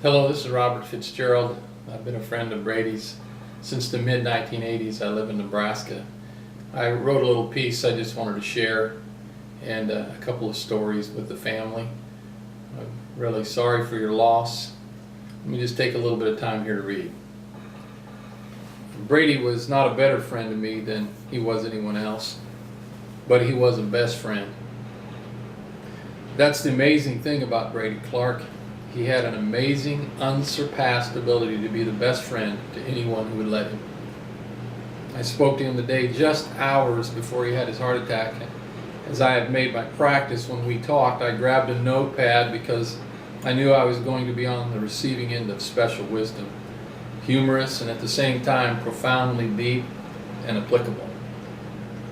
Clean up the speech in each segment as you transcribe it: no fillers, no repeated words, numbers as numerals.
Hello, this is Robert Fitzgerald. I've been a friend of Brady's since the mid-1980s. I live in Nebraska. I wrote a little piece I just wanted to share and a couple of stories with the family. I'm really sorry for your loss. Let me just take a little bit of time here to read. Brady was not a better friend to me than he was anyone else, but he was a best friend. That's the amazing thing about Brady Clark. He had an amazing, unsurpassed ability to be the best friend to anyone who would let him. I spoke to him the day just hours before he had his heart attack. As I had made my practice when we talked, I grabbed a notepad because I knew I was going to be on the receiving end of special wisdom, humorous and at the same time profoundly deep and applicable.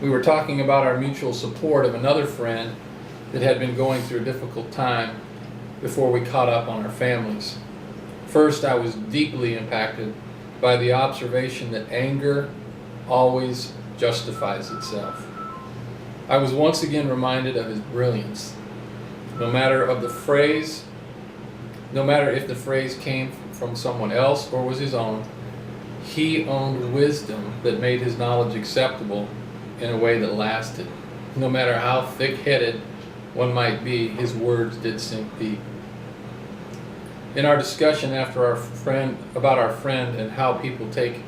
We were talking about our mutual support of another friend that had been going through a difficult time before we caught up on our families. First, I was deeply impacted by the observation that anger always justifies itself. I was once again reminded of his brilliance. No matter if the phrase came from someone else or was his own, he owned wisdom that made his knowledge acceptable in a way that lasted. No matter how thick-headed one might be, his words did sink deep. In our discussion about our friend and how people take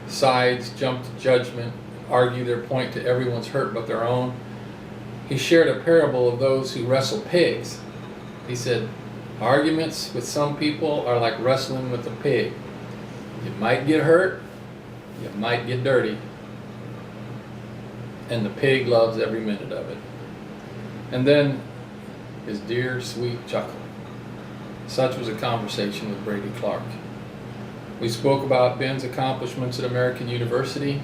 sides, jump to judgment, argue their point to everyone's hurt but their own, he shared a parable of those who wrestle pigs. He said, arguments with some people are like wrestling with a pig. You might get hurt, you might get dirty, and the pig loves every minute of it. And then his dear, sweet chuckle. Such was a conversation with Brady Clark. We spoke about Ben's accomplishments at American University,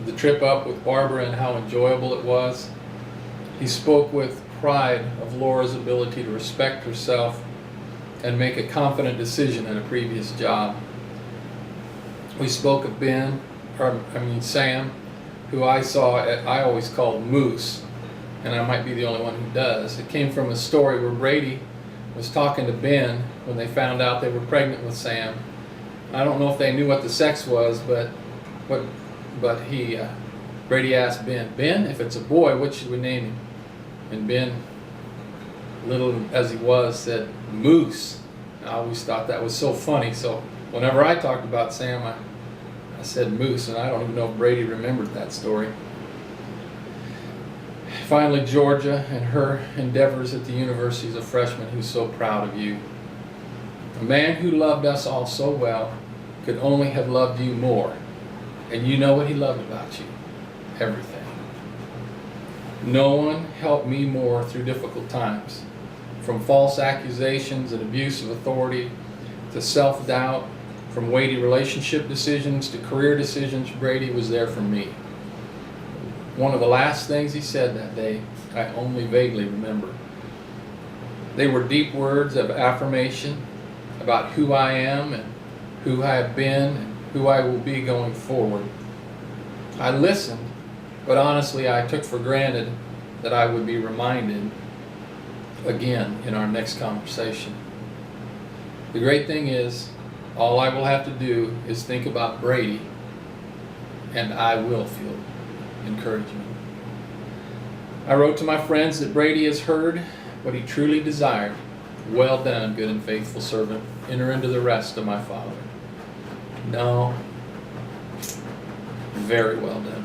the trip up with Barbara and how enjoyable it was. He spoke with pride of Laura's ability to respect herself and make a confident decision in a previous job. We spoke of Sam, who I always called Moose, and I might be the only one who does. It came from a story where Brady was talking to Ben when they found out they were pregnant with Sam. I don't know if they knew what the sex was, but Brady asked Ben, if it's a boy, what should we name him? And Ben, little as he was, said Moose. I always thought that was so funny, so whenever I talked about Sam, I said Moose, and I don't even know if Brady remembered that story. Finally, Georgia and her endeavors at the university as a freshman, who's so proud of you. A man who loved us all so well could only have loved you more. And you know what he loved about you? Everything. No one helped me more through difficult times. From false accusations and abuse of authority to self-doubt, from weighty relationship decisions to career decisions, Brady was there for me. One of the last things he said that day, I only vaguely remember. They were deep words of affirmation about who I am and who I have been and who I will be going forward. I listened, but honestly I took for granted that I would be reminded again in our next conversation. The great thing is, all I will have to do is think about Brady, and I will feel encouragement. I wrote to my friends that Brady has heard what he truly desired. Well done, good and faithful servant. Enter into the rest of my Father. No, very well done.